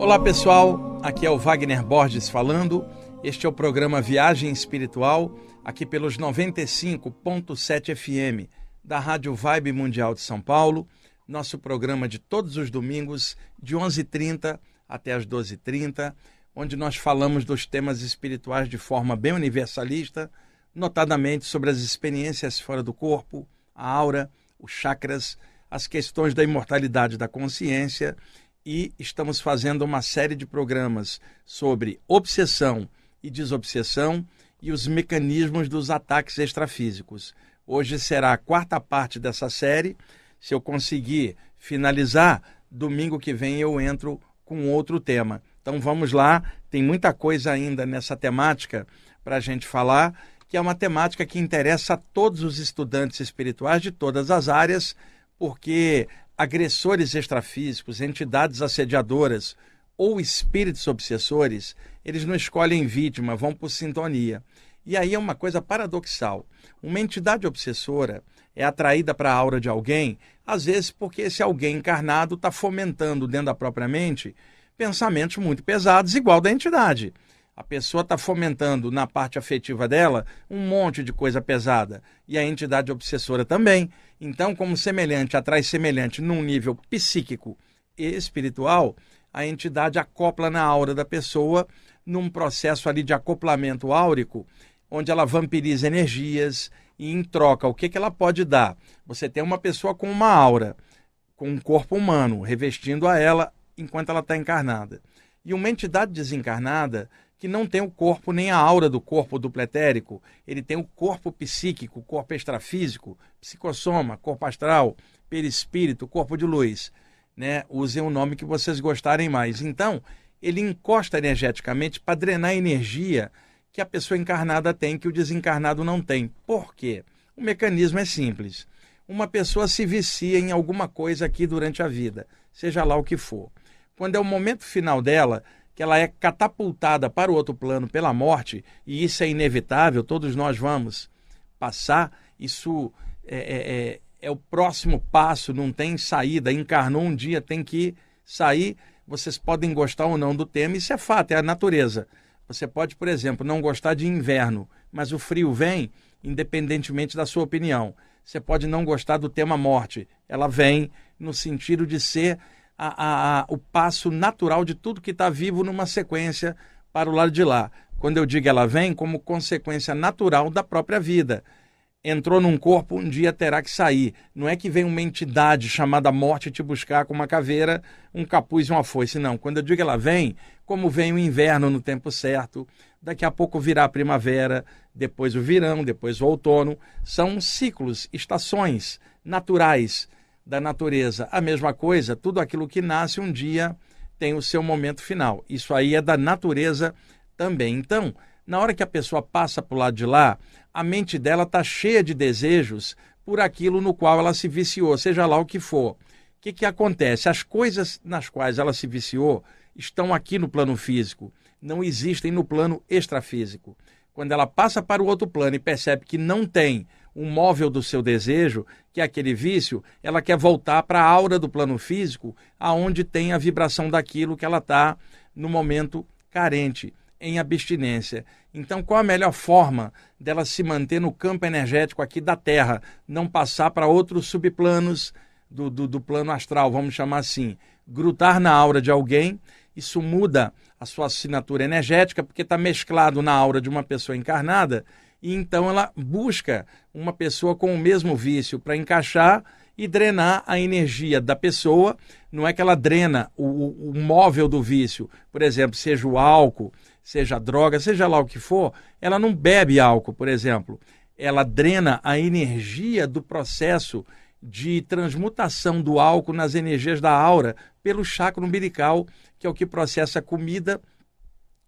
Olá pessoal, aqui é o Wagner Borges falando. Este é o programa Viagem Espiritual, aqui pelos 95.7 FM da Rádio Vibe Mundial de São Paulo. Nosso programa de todos os domingos, de 11h30 até as 12h30, onde nós falamos dos temas espirituais de forma bem universalista, notadamente sobre as experiências fora do corpo, a aura, os chakras, as questões da imortalidade da consciência, e estamos fazendo uma série de programas sobre obsessão e desobsessão e os mecanismos dos ataques extrafísicos. Hoje será a quarta parte dessa série. Se eu conseguir finalizar, domingo que vem eu entro com outro tema. Então vamos lá, tem muita coisa ainda nessa temática para a gente falar, que é uma temática que interessa a todos os estudantes espirituais de todas as áreas, porque agressores extrafísicos, entidades assediadoras ou espíritos obsessores, eles não escolhem vítima, vão por sintonia. E aí é uma coisa paradoxal. Uma entidade obsessora é atraída para a aura de alguém, às vezes porque esse alguém encarnado está fomentando dentro da própria mente pensamentos muito pesados, igual da entidade. A pessoa está fomentando na parte afetiva dela um monte de coisa pesada. E a entidade obsessora também. Então, como semelhante atrai semelhante num nível psíquico e espiritual, a entidade acopla na aura da pessoa num processo ali de acoplamento áurico, onde ela vampiriza energias e em troca, o que ela pode dar? Você tem uma pessoa com uma aura, com um corpo humano, revestindo a ela enquanto ela está encarnada. E uma entidade desencarnada que não tem o corpo nem a aura do corpo dupletérico, ele tem o corpo psíquico, o corpo extrafísico, psicossoma, corpo astral, perispírito, corpo de luz, né? Usem o nome que vocês gostarem mais. Então, ele encosta energeticamente para drenar a energia que a pessoa encarnada tem, que o desencarnado não tem. Por quê? O mecanismo é simples. Uma pessoa se vicia em alguma coisa aqui durante a vida, seja lá o que for. Quando é o momento final dela, que ela é catapultada para o outro plano pela morte, e isso é inevitável, todos nós vamos passar, isso é o próximo passo, não tem saída, encarnou um dia, tem que sair, vocês podem gostar ou não do tema, isso é fato, é a natureza. Você pode, por exemplo, não gostar de inverno, mas o frio vem, independentemente da sua opinião. Você pode não gostar do tema morte, ela vem no sentido de ser o passo natural de tudo que está vivo numa sequência para o lado de lá. Quando eu digo ela vem, como consequência natural da própria vida. Entrou num corpo, um dia terá que sair. Não é que vem uma entidade chamada morte te buscar com uma caveira, um capuz e uma foice, não. Quando eu digo ela vem, como vem o inverno no tempo certo, daqui a pouco virá a primavera, depois o verão, depois o outono. São ciclos, estações naturais da natureza. A mesma coisa, tudo aquilo que nasce um dia tem o seu momento final. Isso aí é da natureza também. Então, na hora que a pessoa passa para o lado de lá, a mente dela está cheia de desejos por aquilo no qual ela se viciou, seja lá o que for. O que acontece? As coisas nas quais ela se viciou estão aqui no plano físico, não existem no plano extrafísico. Quando ela passa para o outro plano e percebe que não tem um móvel do seu desejo, que é aquele vício, ela quer voltar para a aura do plano físico, aonde tem a vibração daquilo que ela está no momento carente, em abstinência. Então, qual a melhor forma dela se manter no campo energético aqui da Terra, não passar para outros subplanos do plano astral, vamos chamar assim, grudar na aura de alguém? Isso muda a sua assinatura energética, porque está mesclado na aura de uma pessoa encarnada, e então ela busca uma pessoa com o mesmo vício para encaixar e drenar a energia da pessoa. Não é que ela drena o móvel do vício, por exemplo, seja o álcool, seja a droga, seja lá o que for, ela não bebe álcool, por exemplo. Ela drena a energia do processo de transmutação do álcool nas energias da aura pelo chakra umbilical, que é o que processa comida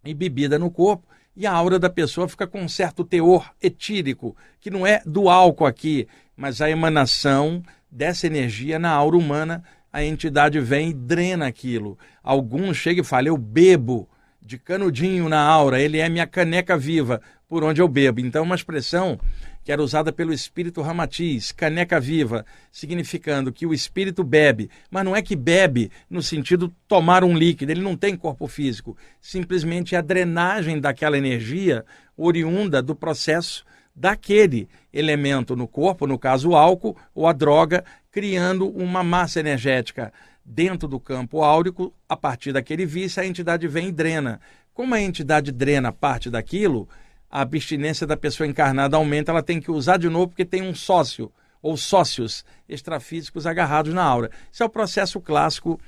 e bebida no corpo, e a aura da pessoa fica com um certo teor etílico, que não é do álcool aqui, mas a emanação dessa energia na aura humana, a entidade vem e drena aquilo. Alguns chegam e falam, eu bebo de canudinho na aura, ele é minha caneca viva, por onde eu bebo. Então, uma expressão que era usada pelo espírito Ramatiz, caneca viva, significando que o espírito bebe, mas não é que bebe no sentido de tomar um líquido, ele não tem corpo físico, simplesmente a drenagem daquela energia oriunda do processo daquele elemento no corpo, no caso o álcool ou a droga, criando uma massa energética dentro do campo áurico. A partir daquele vício, a entidade vem e drena. Como a entidade drena parte daquilo, a abstinência da pessoa encarnada aumenta, ela tem que usar de novo porque tem um sócio ou sócios extrafísicos agarrados na aura. Isso é o processo clássico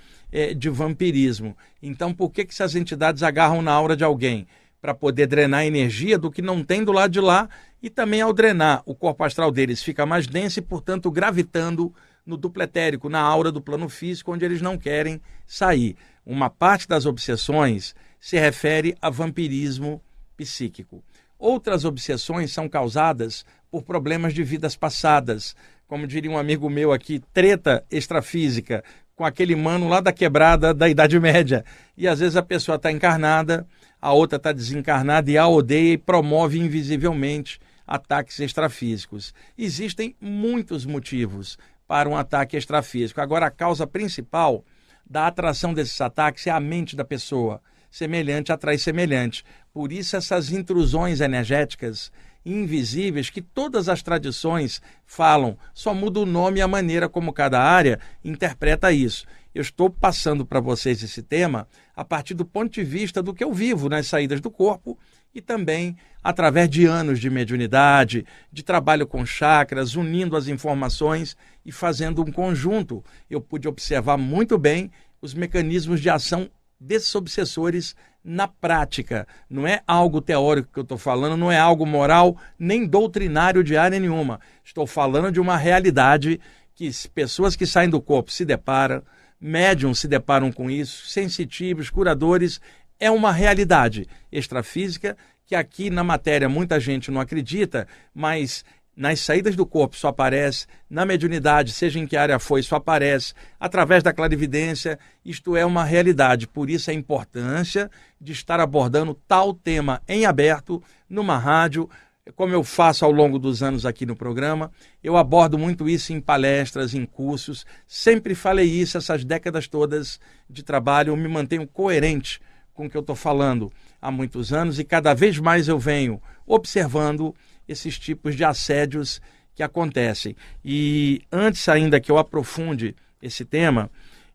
de vampirismo. Então, por que essas entidades agarram na aura de alguém? Para poder drenar a energia do que não tem do lado de lá, e também ao drenar, o corpo astral deles fica mais denso e, portanto, gravitando no duplo etérico, na aura do plano físico, onde eles não querem sair. Uma parte das obsessões se refere a vampirismo psíquico. Outras obsessões são causadas por problemas de vidas passadas. Como diria um amigo meu aqui, treta extrafísica com aquele mano lá da quebrada da Idade Média. E às vezes a pessoa está encarnada, a outra está desencarnada e a odeia e promove invisivelmente ataques extrafísicos. Existem muitos motivos para um ataque extrafísico. Agora, a causa principal da atração desses ataques é a mente da pessoa. Semelhante atrai semelhante. Por isso, essas intrusões energéticas invisíveis que todas as tradições falam, só muda o nome e a maneira como cada área interpreta isso. Eu estou passando para vocês esse tema a partir do ponto de vista do que eu vivo nas saídas do corpo e também através de anos de mediunidade, de trabalho com chakras, unindo as informações e fazendo um conjunto. Eu pude observar muito bem os mecanismos de ação desses obsessores na prática. Não é algo teórico que eu estou falando, não é algo moral, nem doutrinário de área nenhuma. Estou falando de uma realidade que pessoas que saem do corpo se deparam, médiums se deparam com isso, sensitivos, curadores. É uma realidade extrafísica que aqui na matéria muita gente não acredita, mas nas saídas do corpo isso aparece, na mediunidade, seja em que área for, isso aparece, através da clarividência. Isto é uma realidade. Por isso a importância de estar abordando tal tema em aberto, numa rádio, como eu faço ao longo dos anos aqui no programa. Eu abordo muito isso em palestras, em cursos, sempre falei isso essas décadas todas de trabalho, eu me mantenho coerente com o que eu estou falando há muitos anos e cada vez mais eu venho observando esses tipos de assédios que acontecem. E antes ainda que eu aprofunde esse tema,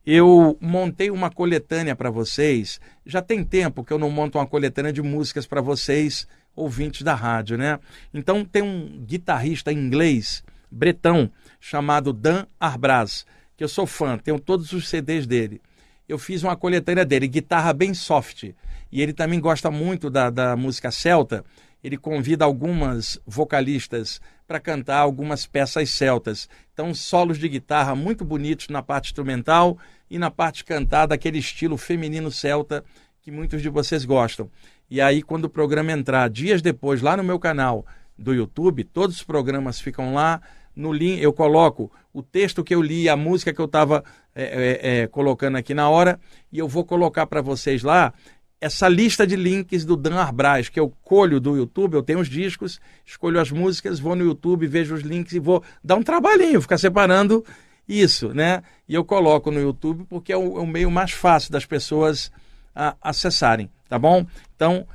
eu montei uma coletânea para vocês. Já tem tempo que eu não monto uma coletânea de músicas para vocês, ouvintes da rádio, né? Então tem um guitarrista inglês, bretão, chamado Dan Arbraz, que eu sou fã, tenho todos os CDs dele. Eu fiz uma coletânea dele, guitarra bem soft, e ele também gosta muito da música celta. Ele convida algumas vocalistas para cantar algumas peças celtas. Então, solos de guitarra muito bonitos na parte instrumental e na parte cantada, aquele estilo feminino celta que muitos de vocês gostam. E aí, quando o programa entrar, dias depois, lá no meu canal do YouTube, todos os programas ficam lá. No link eu coloco o texto que eu li, a música que eu estava colocando aqui na hora, e eu vou colocar para vocês lá essa lista de links do Dan Arbraz, que eu colho do YouTube. Eu tenho os discos, escolho as músicas, vou no YouTube, vejo os links e vou dar um trabalhinho, ficar separando isso, né? E eu coloco no YouTube porque é o meio mais fácil das pessoas acessarem, tá bom? Então,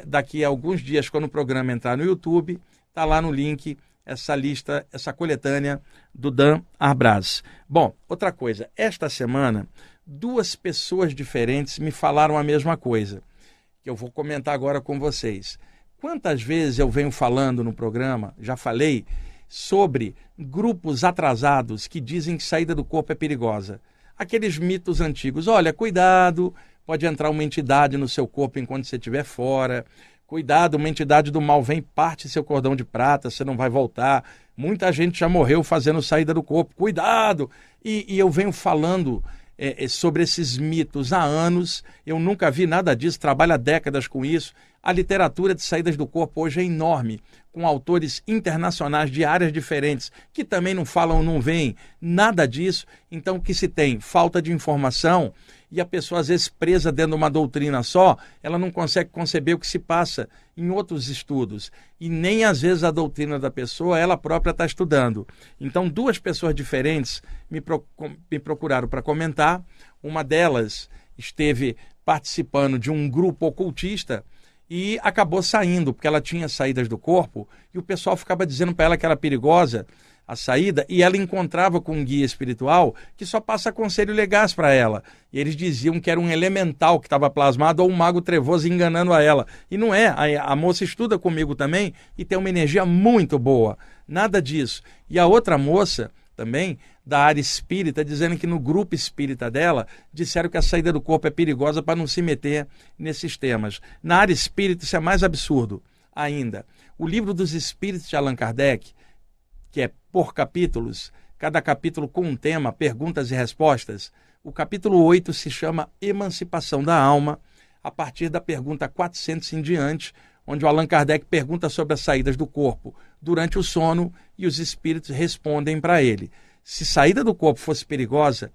daqui a alguns dias, quando o programa entrar no YouTube, tá lá no link essa lista, essa coletânea do Dan Arbraz. Bom, outra coisa, esta semana, 2 pessoas diferentes me falaram a mesma coisa, que eu vou comentar agora com vocês. Quantas vezes eu venho falando no programa, já falei, sobre grupos atrasados que dizem que saída do corpo é perigosa. Aqueles mitos antigos, olha, cuidado, pode entrar uma entidade no seu corpo enquanto você estiver fora. Cuidado, uma entidade do mal vem, parte seu cordão de prata, você não vai voltar. Muita gente já morreu fazendo saída do corpo. Cuidado! E eu venho falando sobre esses mitos há anos. Eu nunca vi nada disso, trabalho há décadas com isso. A literatura de saídas do corpo hoje é enorme, com autores internacionais de áreas diferentes, que também não falam, não veem nada disso. Então, o que se tem? Falta de informação, e a pessoa, às vezes, presa dentro de uma doutrina só, ela não consegue conceber o que se passa em outros estudos. E nem, às vezes, a doutrina da pessoa, ela própria está estudando. Então, duas pessoas diferentes me procuraram para comentar. Uma delas esteve participando de um grupo ocultista e acabou saindo, porque ela tinha saídas do corpo, e o pessoal ficava dizendo para ela que era perigosa a saída, e ela encontrava com um guia espiritual que só passa conselho legais para ela. E eles diziam que era um elemental que estava plasmado ou um mago trevoso enganando a ela. E não é. A moça estuda comigo também e tem uma energia muito boa. Nada disso. E a outra moça também, da área espírita, dizendo que no grupo espírita dela, disseram que a saída do corpo é perigosa para não se meter nesses temas. Na área espírita isso é mais absurdo ainda. O Livro dos Espíritos de Allan Kardec, que é por capítulos, cada capítulo com um tema, perguntas e respostas. O capítulo 8 se chama Emancipação da Alma, a partir da pergunta 400 em diante, onde o Allan Kardec pergunta sobre as saídas do corpo durante o sono e os espíritos respondem para ele. Se saída do corpo fosse perigosa,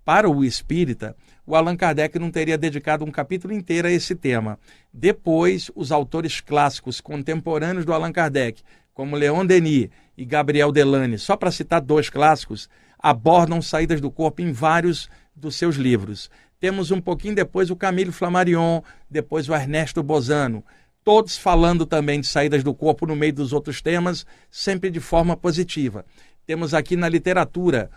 para o espírita, o Allan Kardec não teria dedicado um capítulo inteiro a esse tema. Depois, os autores clássicos contemporâneos do Allan Kardec, como Leon Denis e Gabriel Delany, só para citar dois clássicos, abordam saídas do corpo em vários dos seus livros. Temos um pouquinho depois o Camille Flammarion, depois o Ernesto Bozano, todos falando também de saídas do corpo no meio dos outros temas, sempre de forma positiva. Temos aqui na literatura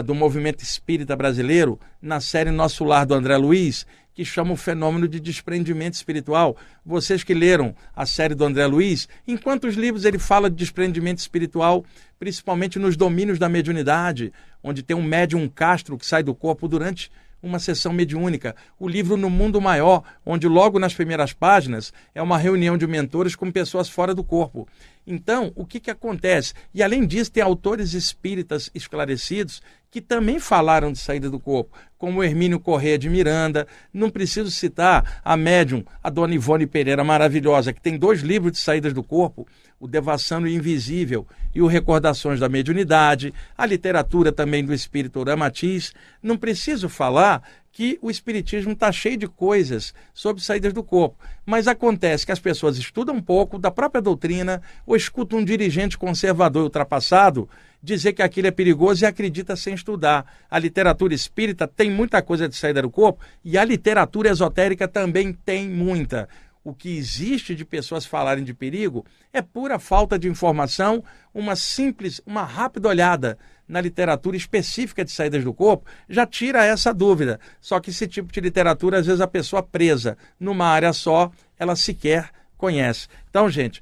do movimento espírita brasileiro, na série Nosso Lar do André Luiz, que chama o fenômeno de desprendimento espiritual. Vocês que leram a série do André Luiz, em quantos livros ele fala de desprendimento espiritual, principalmente nos domínios da mediunidade, onde tem um médium Castro que sai do corpo durante uma sessão mediúnica. O livro No Mundo Maior, onde logo nas primeiras páginas é uma reunião de mentores com pessoas fora do corpo. Então, o que acontece? E além disso, tem autores espíritas esclarecidos que também falaram de saída do corpo, como Hermínio Corrêa de Miranda. Não preciso citar a médium, a dona Ivone Pereira, maravilhosa, que tem 2 livros de saídas do corpo, o Devassando o Invisível e o Recordações da Mediunidade, a literatura também do espírito Ramatiz. Não preciso falar que o espiritismo está cheio de coisas sobre saídas do corpo, mas acontece que as pessoas estudam um pouco da própria doutrina ou escutam um dirigente conservador ultrapassado dizer que aquilo é perigoso e acredita sem estudar. A literatura espírita tem muita coisa de saída do corpo e a literatura esotérica também tem muita. O que existe de pessoas falarem de perigo é pura falta de informação, uma rápida olhada na literatura específica de saídas do corpo já tira essa dúvida. Só que esse tipo de literatura, às vezes a pessoa presa numa área só, ela sequer conhece. Então, gente,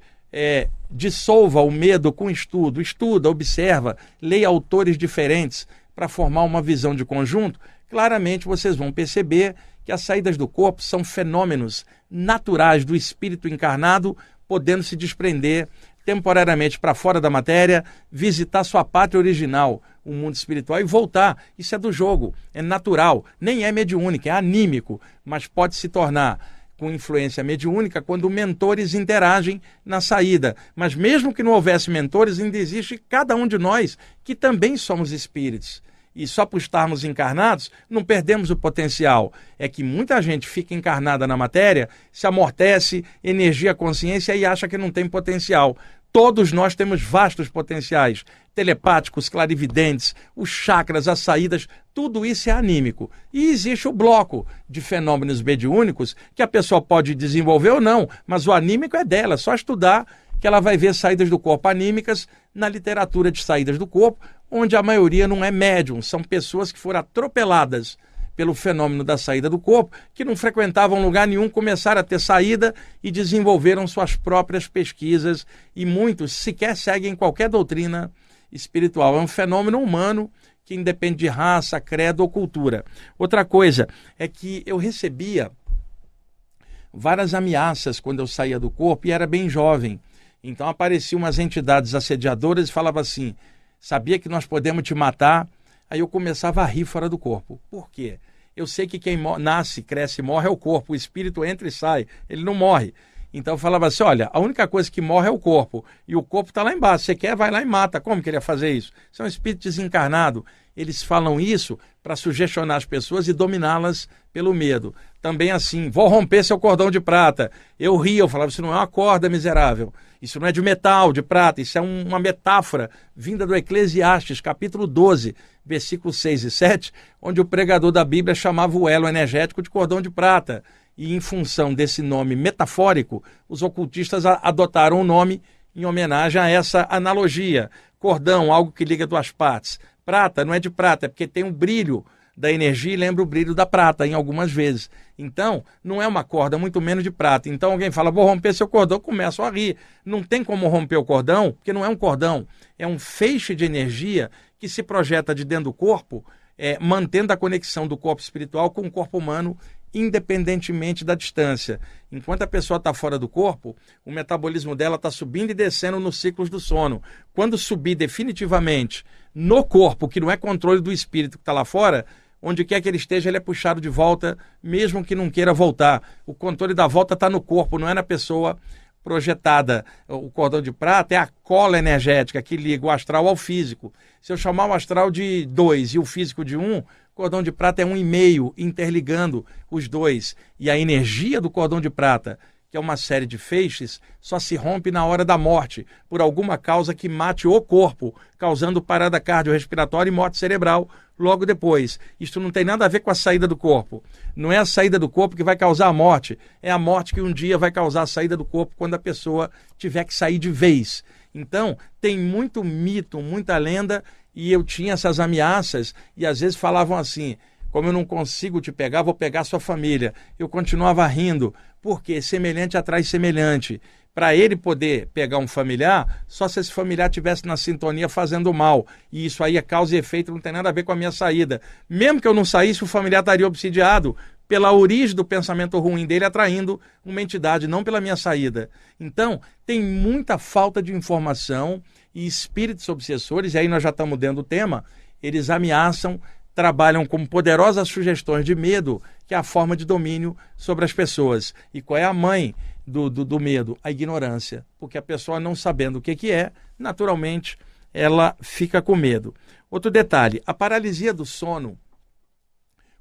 dissolva o medo com estudo, estuda, observa, leia autores diferentes para formar uma visão de conjunto. Claramente vocês vão perceber que as saídas do corpo são fenômenos naturais do espírito encarnado, podendo se desprender temporariamente para fora da matéria, visitar sua pátria original, o mundo espiritual, e voltar. Isso é do jogo, é natural, nem é mediúnico, é anímico, mas pode se tornar com influência mediúnica quando mentores interagem na saída. Mas mesmo que não houvesse mentores, ainda existe cada um de nós que também somos espíritos. E só por estarmos encarnados, não perdemos o potencial. É que muita gente fica encarnada na matéria, se amortece, energia, consciência e acha que não tem potencial. Todos nós temos vastos potenciais, telepáticos, clarividentes, os chakras, as saídas, tudo isso é anímico. E existe o bloco de fenômenos mediúnicos que a pessoa pode desenvolver ou não, mas o anímico é dela, é só estudar que ela vai ver saídas do corpo anímicas na literatura de saídas do corpo, onde a maioria não é médium, são pessoas que foram atropeladas pelo fenômeno da saída do corpo, que não frequentavam lugar nenhum, começaram a ter saída e desenvolveram suas próprias pesquisas, e muitos sequer seguem qualquer doutrina espiritual. É um fenômeno humano que independe de raça, credo ou cultura. Outra coisa é que eu recebia várias ameaças quando eu saía do corpo e era bem jovem. Então apareciam umas entidades assediadoras e falavam assim: sabia que nós podemos te matar? Aí eu começava a rir fora do corpo. Por quê? Eu sei que quem nasce, cresce e morre é o corpo. O espírito entra e sai, ele não morre. Então eu falava assim, olha, a única coisa que morre é o corpo, e o corpo está lá embaixo, você quer, vai lá e mata. Como que ele ia fazer isso? Isso é um espírito desencarnado. Eles falam isso para sugestionar as pessoas e dominá-las pelo medo. Também assim, vou romper seu cordão de prata. Eu ria, eu falava, isso não é uma corda, miserável. Isso não é de metal, de prata, isso é uma metáfora vinda do Eclesiastes, capítulo 12, versículos 6 e 7, onde o pregador da Bíblia chamava o elo energético de cordão de prata. E em função desse nome metafórico, os ocultistas adotaram o nome em homenagem a essa analogia. Cordão, algo que liga duas partes. Prata não é de prata, é porque tem um brilho da energia e lembra o brilho da prata em algumas vezes. Então, não é uma corda, muito menos de prata. Então alguém fala, vou romper seu cordão, começam a rir. Não tem como romper o cordão, porque não é um cordão, é um feixe de energia que se projeta de dentro do corpo, mantendo a conexão do corpo espiritual com o corpo humano, independentemente da distância. Enquanto a pessoa está fora do corpo, o metabolismo dela está subindo e descendo nos ciclos do sono. Quando subir definitivamente no corpo, que não é controle do espírito que está lá fora, onde quer que ele esteja, ele é puxado de volta, mesmo que não queira voltar. O controle da volta está no corpo, não é na pessoa projetada. O cordão de prata é a cola energética que liga o astral ao físico. Se eu chamar o astral de 2 e o físico de 1, cordão de prata é 1,5, interligando os dois. E a energia do cordão de prata, que é uma série de feixes, só se rompe na hora da morte, por alguma causa que mate o corpo, causando parada cardiorrespiratória e morte cerebral logo depois. Isto não tem nada a ver com a saída do corpo. Não é a saída do corpo que vai causar a morte, é a morte que um dia vai causar a saída do corpo quando a pessoa tiver que sair de vez. Então, tem muito mito, muita lenda, e eu tinha essas ameaças, e às vezes falavam assim, como eu não consigo te pegar, vou pegar sua família. Eu continuava rindo, porque semelhante atrai semelhante. Para ele poder pegar um familiar, só se esse familiar estivesse na sintonia fazendo mal. E isso aí é causa e efeito, não tem nada a ver com a minha saída. Mesmo que eu não saísse, o familiar estaria obsidiado pela origem do pensamento ruim dele, atraindo uma entidade, não pela minha saída. Então, tem muita falta de informação e espíritos obsessores, e aí nós já estamos dentro do tema, eles ameaçam, trabalham com poderosas sugestões de medo, que é a forma de domínio sobre as pessoas. E qual é a mãe do medo? A ignorância. Porque a pessoa não sabendo o que é, naturalmente, ela fica com medo. Outro detalhe, a paralisia do sono,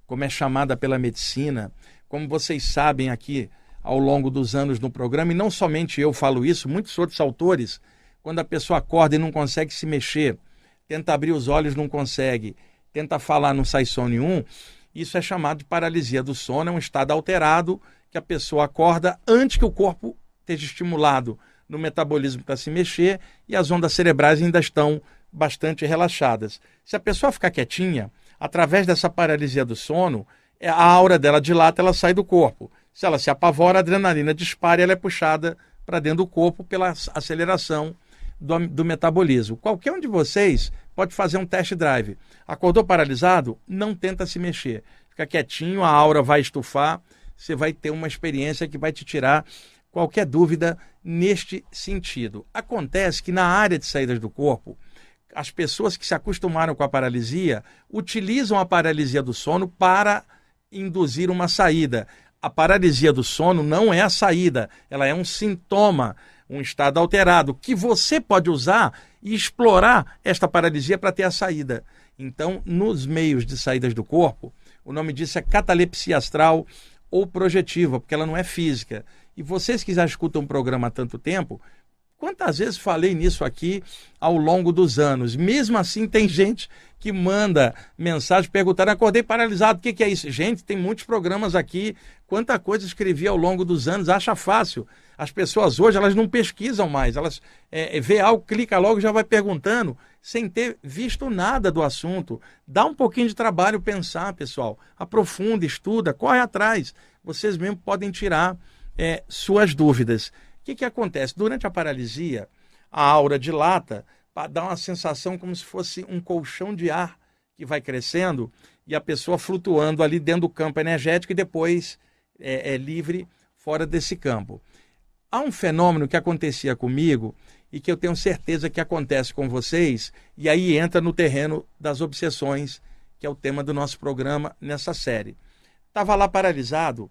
como é chamada pela medicina, como vocês sabem aqui ao longo dos anos no programa, e não somente eu falo isso, muitos outros autores, quando a pessoa acorda e não consegue se mexer, tenta abrir os olhos, não consegue, tenta falar, não sai som nenhum, isso é chamado de paralisia do sono, é um estado alterado que a pessoa acorda antes que o corpo esteja estimulado no metabolismo para se mexer e as ondas cerebrais ainda estão bastante relaxadas. Se a pessoa ficar quietinha, através dessa paralisia do sono, a aura dela dilata, ela sai do corpo. Se ela se apavora, a adrenalina dispara e ela é puxada para dentro do corpo pela aceleração do metabolismo. Qualquer um de vocês pode fazer um test drive. Acordou paralisado? Não tenta se mexer. Fica quietinho, a aura vai estufar, você vai ter uma experiência que vai te tirar qualquer dúvida neste sentido. Acontece que na área de saídas do corpo, as pessoas que se acostumaram com a paralisia utilizam a paralisia do sono para induzir uma saída. A paralisia do sono não é a saída, ela é um sintoma, um estado alterado, que você pode usar e explorar esta paralisia para ter a saída. Então, nos meios de saídas do corpo, o nome disso é catalepsia astral ou projetiva, porque ela não é física. E vocês que já escutam o programa há tanto tempo, quantas vezes falei nisso aqui ao longo dos anos? Mesmo assim, tem gente que manda mensagem perguntando, acordei paralisado, o que é isso? Gente, tem muitos programas aqui, quanta coisa escrevi ao longo dos anos, acha fácil. As pessoas hoje, elas não pesquisam mais, elas vê algo, clica logo e já vai perguntando, sem ter visto nada do assunto. Dá um pouquinho de trabalho pensar, pessoal. Aprofunda, estuda, corre atrás. Vocês mesmo podem tirar suas dúvidas. O que acontece? Durante a paralisia, a aura dilata, dá uma sensação como se fosse um colchão de ar que vai crescendo e a pessoa flutuando ali dentro do campo energético e depois é livre fora desse campo. Há um fenômeno que acontecia comigo e que eu tenho certeza que acontece com vocês, e aí entra no terreno das obsessões, que é o tema do nosso programa nessa série. Estava lá paralisado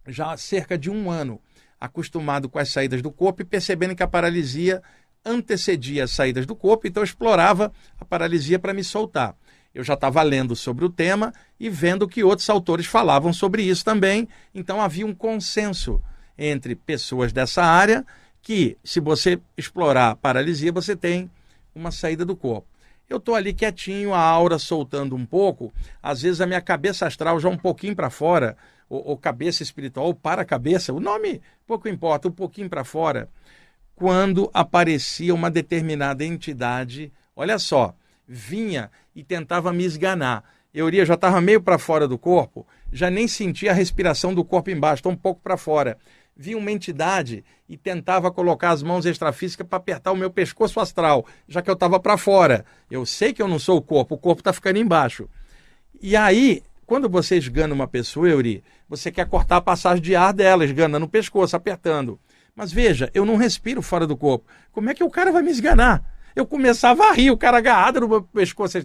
já há cerca de um ano. acostumado com as saídas do corpo e percebendo que a paralisia antecedia as saídas do corpo, então eu explorava a paralisia para me soltar. Eu já estava lendo sobre o tema e vendo que outros autores falavam sobre isso também, então havia um consenso entre pessoas dessa área que, se você explorar a paralisia, você tem uma saída do corpo. Eu estou ali quietinho, a aura soltando um pouco, às vezes a minha cabeça astral já um pouquinho para fora, ou cabeça espiritual, ou para-cabeça, o nome pouco importa, um pouquinho para fora, quando aparecia uma determinada entidade, olha só, vinha e tentava me esganar. Eu já estava meio para fora do corpo, já nem sentia a respiração do corpo embaixo, estou um pouco para fora. Vinha uma entidade e tentava colocar as mãos extrafísicas para apertar o meu pescoço astral, já que eu estava para fora. Eu sei que eu não sou o corpo está ficando embaixo. E aí, quando você esgana uma pessoa, Euri, você quer cortar a passagem de ar dela, esgana no pescoço, apertando. Mas veja, eu não respiro fora do corpo. Como é que o cara vai me esganar? Eu começava a rir, o cara agarrado no meu pescoço,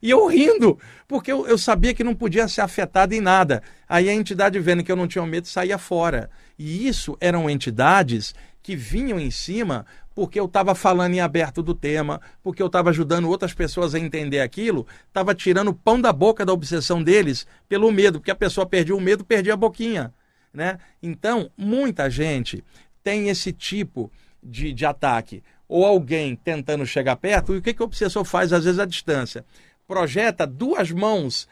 e eu rindo, porque eu sabia que não podia ser afetado em nada. Aí a entidade, vendo que eu não tinha medo, saía fora. E isso eram entidades que vinham em cima porque eu estava falando em aberto do tema, porque eu estava ajudando outras pessoas a entender aquilo, estava tirando o pão da boca da obsessão deles pelo medo, porque a pessoa perdia o medo, perdia a boquinha, né? Então, muita gente tem esse tipo de ataque. Ou alguém tentando chegar perto, e o que o obsessor faz, às vezes, à distância? Projeta duas mãos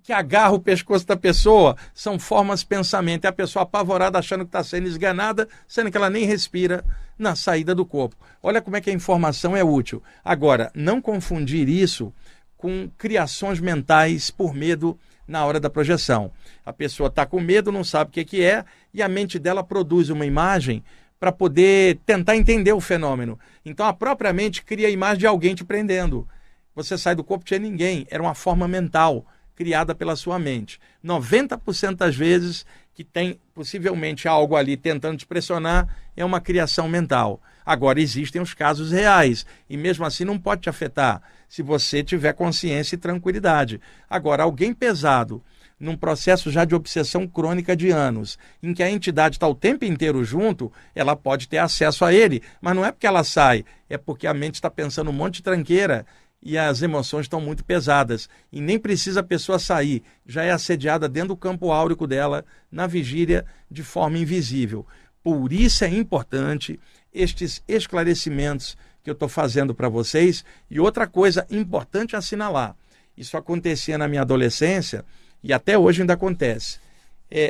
que agarram o pescoço da pessoa, são formas de pensamento, e a pessoa apavorada achando que está sendo esganada, sendo que ela nem respira na saída do corpo. Olha como é que a informação é útil. Agora, não confundir isso com criações mentais por medo na hora da projeção. A pessoa está com medo, não sabe o que é, e a mente dela produz uma imagem para poder tentar entender o fenômeno. Então a própria mente cria a imagem de alguém te prendendo. Você sai do corpo, não tinha ninguém. Era uma forma mental criada pela sua mente. 90% das vezes que tem possivelmente algo ali tentando te pressionar é uma criação mental. Agora, existem os casos reais e mesmo assim não pode te afetar se você tiver consciência e tranquilidade. Agora, alguém pesado, num processo já de obsessão crônica de anos, em que a entidade está o tempo inteiro junto, ela pode ter acesso a ele, mas não é porque ela sai, é porque a mente está pensando um monte de tranqueira e as emoções estão muito pesadas. E nem precisa a pessoa sair, já é assediada dentro do campo áurico dela, na vigília, de forma invisível. Por isso é importante estes esclarecimentos que eu estou fazendo para vocês. E outra coisa importante assinalar, isso acontecia na minha adolescência, e até hoje ainda acontece.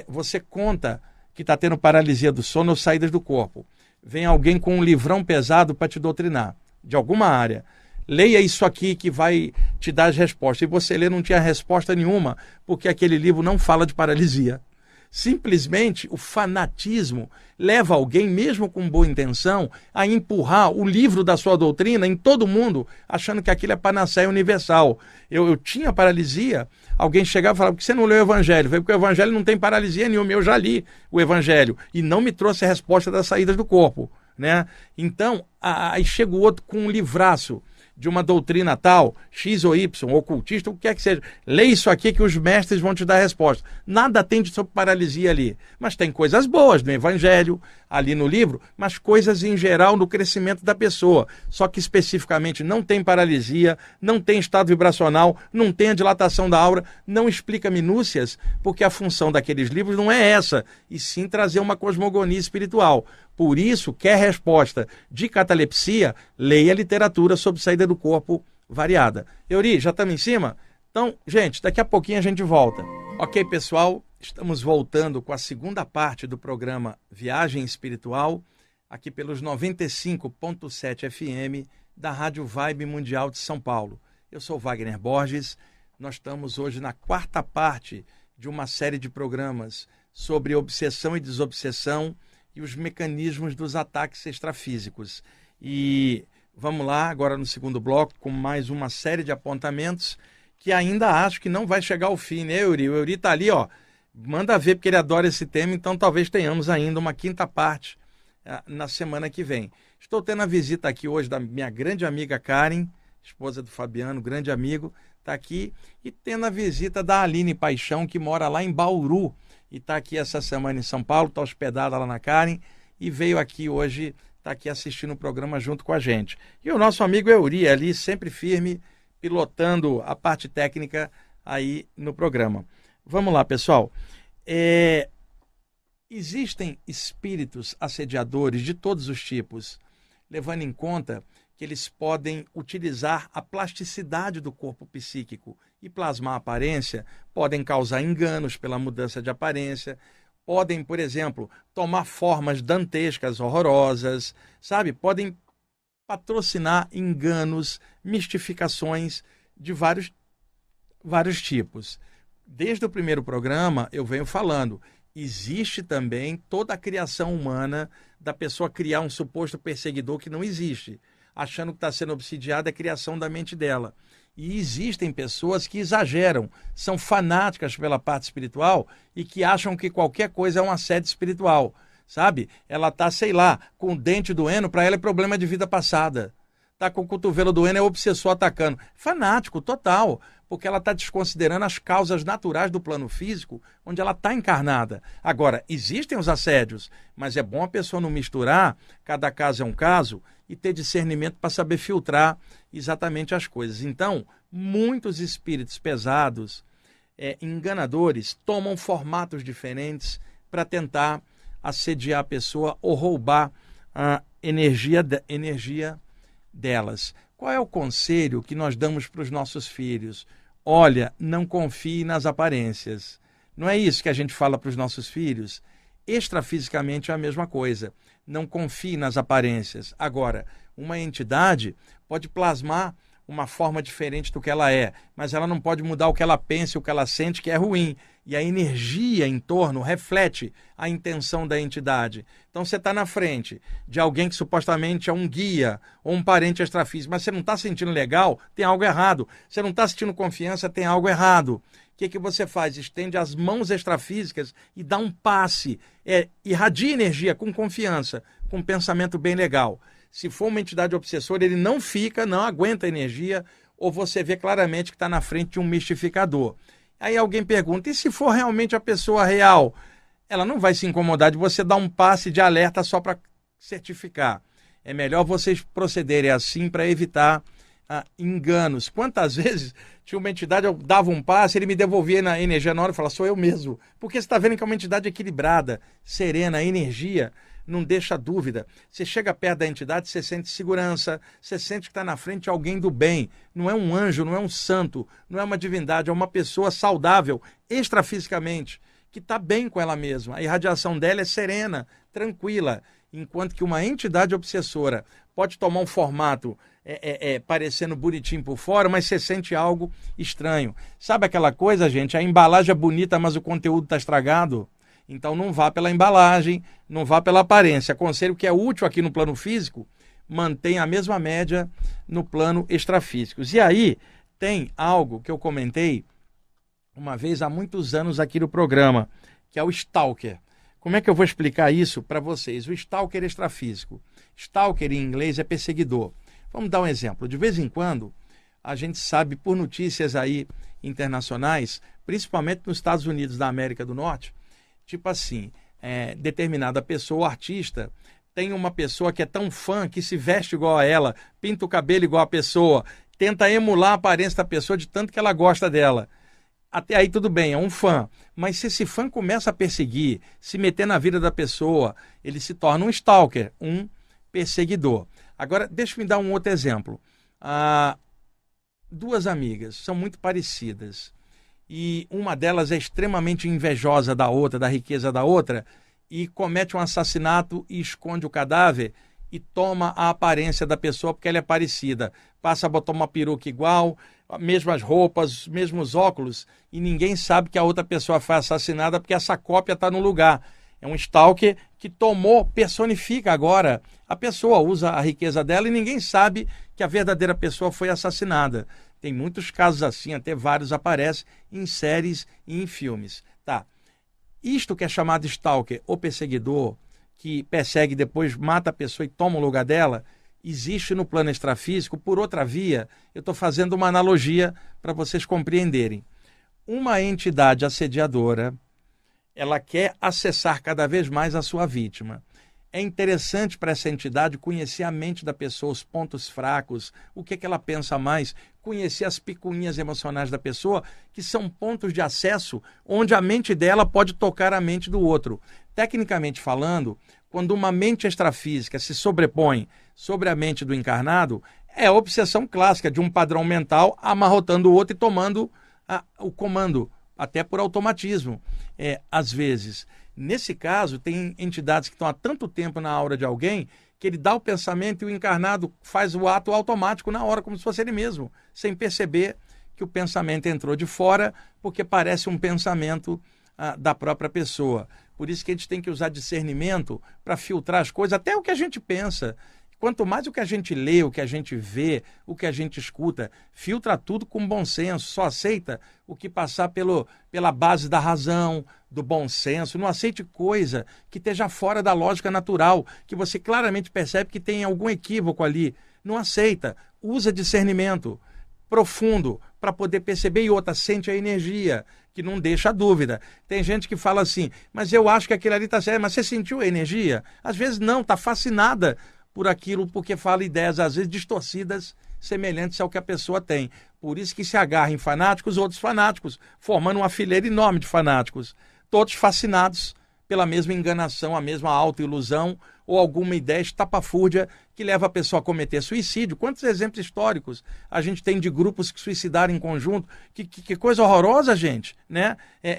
Você conta que está tendo paralisia do sono ou saídas do corpo. Vem alguém com um livrão pesado para te doutrinar, de alguma área. Leia isso aqui que vai te dar as respostas. E você lê, não tinha resposta nenhuma, porque aquele livro não fala de paralisia. Simplesmente o fanatismo leva alguém, mesmo com boa intenção, a empurrar o livro da sua doutrina em todo mundo, achando que aquilo é panaceia universal. Eu tinha paralisia, alguém chegava e falava: por que você não leu o Evangelho? Eu falei: porque o Evangelho não tem paralisia nenhuma, eu já li o Evangelho e não me trouxe a resposta das saídas do corpo, né? Então, aí chega o outro com um livraço de uma doutrina tal, X ou Y, ocultista, o que quer que seja. Lê isso aqui que os mestres vão te dar a resposta. Nada tem sobre paralisia ali, mas tem coisas boas no Evangelho, ali no livro, mas coisas em geral no crescimento da pessoa. Só que especificamente não tem paralisia, não tem estado vibracional, não tem a dilatação da aura, não explica minúcias, porque a função daqueles livros não é essa, e sim trazer uma cosmogonia espiritual. Por isso, quer resposta de catalepsia, leia literatura sobre saída do corpo variada. Euri, já estamos em cima? Então, gente, daqui a pouquinho a gente volta. Ok, pessoal? Estamos voltando com a segunda parte do programa Viagem Espiritual, aqui pelos 95.7 FM da Rádio Vibe Mundial de São Paulo. Eu sou Wagner Borges. Nós estamos hoje na quarta parte de uma série de programas sobre obsessão e desobsessão e os mecanismos dos ataques extrafísicos. E vamos lá, agora no segundo bloco, com mais uma série de apontamentos que ainda acho que não vai chegar ao fim, né, Euri? O Euri está ali, ó, manda ver, porque ele adora esse tema, então talvez tenhamos ainda uma quinta parte na semana que vem. Estou tendo a visita aqui hoje da minha grande amiga Karen, esposa do Fabiano, grande amigo, está aqui, e tendo a visita da Aline Paixão, que mora lá em Bauru, e está aqui essa semana em São Paulo, está hospedada lá na Karen, e veio aqui hoje, está aqui assistindo o programa junto com a gente. E o nosso amigo Euri ali, sempre firme, pilotando a parte técnica aí no programa. Vamos lá, pessoal. Existem espíritos assediadores de todos os tipos, levando em conta que eles podem utilizar a plasticidade do corpo psíquico e plasmar a aparência, podem causar enganos pela mudança de aparência, podem, por exemplo, tomar formas dantescas, horrorosas, sabe? Podem patrocinar enganos, mistificações de vários tipos. Desde o primeiro programa eu venho falando, existe também toda a criação humana da pessoa criar um suposto perseguidor que não existe, achando que está sendo obsidiada a criação da mente dela. E existem pessoas que exageram, são fanáticas pela parte espiritual e que acham que qualquer coisa é um assédio espiritual, sabe? Ela está, sei lá, com o dente doendo, para ela é problema de vida passada. Está com o cotovelo doendo, é obsessor atacando. Fanático, total, porque ela está desconsiderando as causas naturais do plano físico, onde ela está encarnada. Agora, existem os assédios, mas é bom a pessoa não misturar, cada caso é um caso, e ter discernimento para saber filtrar exatamente as coisas. Então, muitos espíritos pesados, enganadores, tomam formatos diferentes para tentar assediar a pessoa ou roubar a energia delas. Qual é o conselho que nós damos para os nossos filhos? Olha, não confie nas aparências. Não é isso que a gente fala para os nossos filhos? Extrafisicamente é a mesma coisa. Não confie nas aparências. Agora, uma entidade pode plasmar uma forma diferente do que ela é, mas ela não pode mudar o que ela pensa e o que ela sente, que é ruim. E a energia em torno reflete a intenção da entidade. Então você está na frente de alguém que supostamente é um guia ou um parente extrafísico, mas você não está sentindo legal, tem algo errado. Você não está sentindo confiança, tem algo errado. O que você faz? Estende as mãos extrafísicas e dá um passe. Irradia energia com confiança, com um pensamento bem legal. Se for uma entidade obsessora, ele não fica, não aguenta a energia, ou você vê claramente que está na frente de um mistificador. Aí alguém pergunta, e se for realmente a pessoa real? Ela não vai se incomodar de você dar um passe de alerta só para certificar. É melhor vocês procederem assim para evitar enganos. Quantas vezes tinha uma entidade, eu dava um passe, ele me devolvia na energia na hora e falava, sou eu mesmo. Porque você está vendo que é uma entidade equilibrada, serena, a energia não deixa dúvida. Você chega perto da entidade, você sente segurança, você sente que está na frente de alguém do bem. Não é um anjo, não é um santo, não é uma divindade, é uma pessoa saudável, extrafisicamente, que está bem com ela mesma. A irradiação dela é serena, tranquila, enquanto que uma entidade obsessora pode tomar um formato parecendo bonitinho por fora, mas você sente algo estranho. Sabe aquela coisa, gente? A embalagem é bonita, mas o conteúdo está estragado? Então não vá pela embalagem, não vá pela aparência. Aconselho que é útil aqui no plano físico, mantenha a mesma média no plano extrafísico. E aí tem algo que eu comentei uma vez há muitos anos aqui no programa, que é o stalker. Como é que eu vou explicar isso para vocês? O stalker extrafísico. Stalker em inglês é perseguidor. Vamos dar um exemplo. De vez em quando, a gente sabe por notícias aí internacionais, principalmente nos Estados Unidos da América do Norte, tipo assim, determinada pessoa, artista, tem uma pessoa que é tão fã que se veste igual a ela, pinta o cabelo igual a pessoa, tenta emular a aparência da pessoa de tanto que ela gosta dela. Até aí tudo bem, é um fã. Mas se esse fã começa a perseguir, se meter na vida da pessoa, ele se torna um stalker, um perseguidor. Agora, deixa eu me dar um outro exemplo. Duas amigas são muito parecidas. E uma delas é extremamente invejosa da outra, da riqueza da outra, e comete um assassinato e esconde o cadáver e toma a aparência da pessoa porque ela é parecida. Passa a botar uma peruca igual, mesmas roupas, mesmos óculos, e ninguém sabe que a outra pessoa foi assassinada porque essa cópia está no lugar. É um stalker que personifica agora a pessoa, usa a riqueza dela e ninguém sabe que a verdadeira pessoa foi assassinada. Tem muitos casos assim, até vários aparecem em séries e em filmes. Tá. Isto que é chamado stalker ou perseguidor, que persegue depois, mata a pessoa e toma o lugar dela, existe no plano extrafísico por outra via. Eu estou fazendo uma analogia para vocês compreenderem. Uma entidade assediadora, ela quer acessar cada vez mais a sua vítima. É interessante para essa entidade conhecer a mente da pessoa, os pontos fracos, o que ela pensa mais, conhecer as picuinhas emocionais da pessoa, que são pontos de acesso onde a mente dela pode tocar a mente do outro. Tecnicamente falando, quando uma mente extrafísica se sobrepõe sobre a mente do encarnado, é a obsessão clássica de um padrão mental amarrotando o outro e tomando o comando, até por automatismo, às vezes. Nesse caso, tem entidades que estão há tanto tempo na aura de alguém que ele dá o pensamento e o encarnado faz o ato automático na hora, como se fosse ele mesmo, sem perceber que o pensamento entrou de fora, porque parece um pensamento da própria pessoa. Por isso que a gente tem que usar discernimento para filtrar as coisas, até o que a gente pensa. Quanto mais o que a gente lê, o que a gente vê, o que a gente escuta, filtra tudo com bom senso, só aceita o que passar pela base da razão, do bom senso. Não aceite coisa que esteja fora da lógica natural, que você claramente percebe que tem algum equívoco ali. Não aceita. Usa discernimento profundo para poder perceber, e outra, sente a energia, que não deixa dúvida. Tem gente que fala assim, mas eu acho que aquilo ali está certo, mas você sentiu a energia? Às vezes não, está fascinada por aquilo, porque fala ideias, às vezes, distorcidas, semelhantes ao que a pessoa tem. Por isso que se agarra em fanáticos, outros fanáticos, formando uma fileira enorme de fanáticos, todos fascinados pela mesma enganação, a mesma autoilusão, ou alguma ideia estapafúrdia que leva a pessoa a cometer suicídio. Quantos exemplos históricos a gente tem de grupos que suicidaram em conjunto? Que coisa horrorosa, gente, né?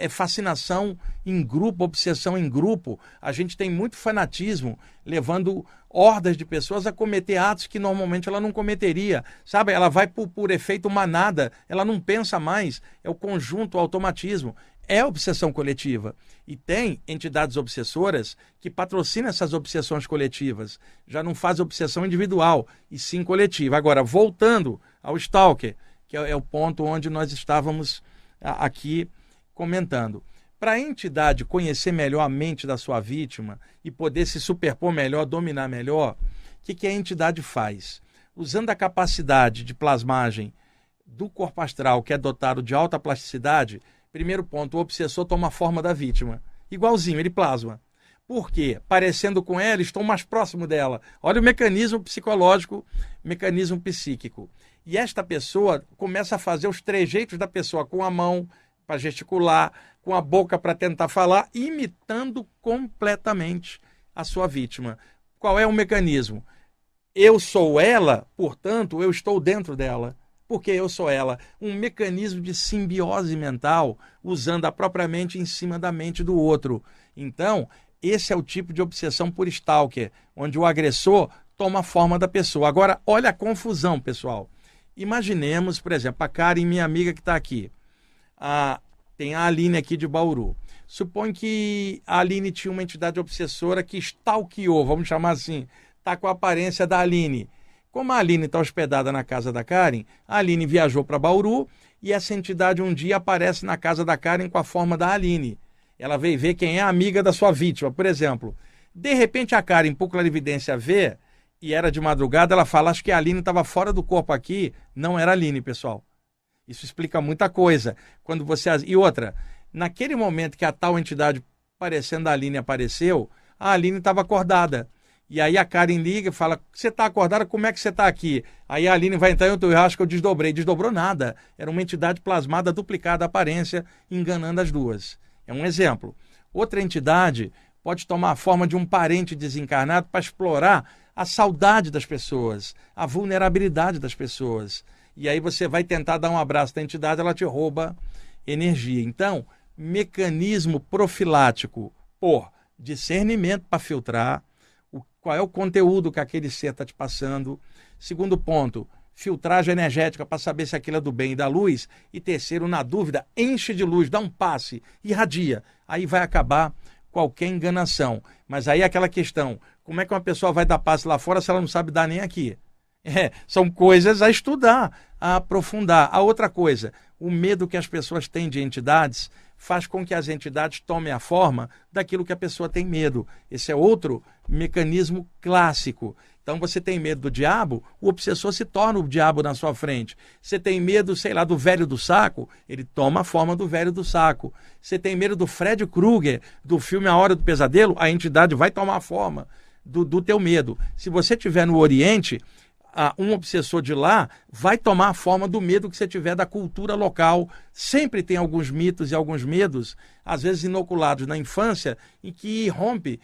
Fascinação em grupo, obsessão em grupo. A gente tem muito fanatismo, levando hordas de pessoas a cometer atos que normalmente ela não cometeria, sabe? Ela vai por efeito manada, ela não pensa mais, é o conjunto, o automatismo. É obsessão coletiva. E tem entidades obsessoras que patrocinam essas obsessões coletivas. Já não faz obsessão individual, e sim coletiva. Agora, voltando ao stalker, que é o ponto onde nós estávamos aqui comentando. Para a entidade conhecer melhor a mente da sua vítima e poder se superpor melhor, dominar melhor, o que a entidade faz? Usando a capacidade de plasmagem do corpo astral, que é dotado de alta plasticidade, primeiro ponto, o obsessor toma a forma da vítima. Igualzinho, ele plasma. Por quê? Parecendo com ela, estou mais próximo dela. Olha o mecanismo psicológico, mecanismo psíquico. E esta pessoa começa a fazer os trejeitos da pessoa com a mão para gesticular, com a boca para tentar falar, imitando completamente a sua vítima. Qual é o mecanismo? Eu sou ela, portanto, eu estou dentro dela. Porque eu sou ela. Um mecanismo de simbiose mental, usando a própria mente em cima da mente do outro. Então, esse é o tipo de obsessão por stalker, onde o agressor toma a forma da pessoa. Agora, olha a confusão, pessoal. Imaginemos, por exemplo, a Karen, minha amiga que está aqui. Tem a Aline aqui de Bauru. Supõe que a Aline tinha uma entidade obsessora que stalkeou, vamos chamar assim, está com a aparência da Aline. Como a Aline está hospedada na casa da Karen, a Aline viajou para Bauru e essa entidade um dia aparece na casa da Karen com a forma da Aline. Ela veio ver quem é a amiga da sua vítima, por exemplo. De repente a Karen, por clarividência, vê, e era de madrugada, ela fala, acho que a Aline estava fora do corpo aqui. Não era a Aline, pessoal. Isso explica muita coisa. Quando você... E outra, naquele momento que a tal entidade parecendo a Aline apareceu, a Aline estava acordada. E aí a Karen liga e fala, você está acordada, como é que você está aqui? Aí a Aline vai entrar e eu acho que eu desdobrei. Desdobrou nada. Era uma entidade plasmada, duplicada a aparência, enganando as duas. É um exemplo. Outra entidade pode tomar a forma de um parente desencarnado para explorar a saudade das pessoas, a vulnerabilidade das pessoas. E aí você vai tentar dar um abraço da entidade, ela te rouba energia. Então, mecanismo profilático por discernimento para filtrar qual é o conteúdo que aquele ser está te passando. Segundo ponto, filtragem energética para saber se aquilo é do bem e da luz. E terceiro, na dúvida, enche de luz, dá um passe, irradia. Aí vai acabar qualquer enganação. Mas aí é aquela questão, como é que uma pessoa vai dar passe lá fora se ela não sabe dar nem aqui? São coisas a estudar, a aprofundar. A outra coisa, o medo que as pessoas têm de entidades faz com que as entidades tomem a forma daquilo que a pessoa tem medo. Esse é outro mecanismo clássico. Então você tem medo do diabo, o obsessor se torna o diabo na sua frente. Você tem medo, sei lá, do velho do saco, ele toma a forma do velho do saco. Você tem medo do Fred Krueger, do filme A Hora do Pesadelo, a entidade vai tomar a forma do teu medo. Se você estiver no Oriente, um obsessor de lá vai tomar a forma do medo que você tiver da cultura local. Sempre tem alguns mitos e alguns medos, às vezes inoculados na infância, e que rompe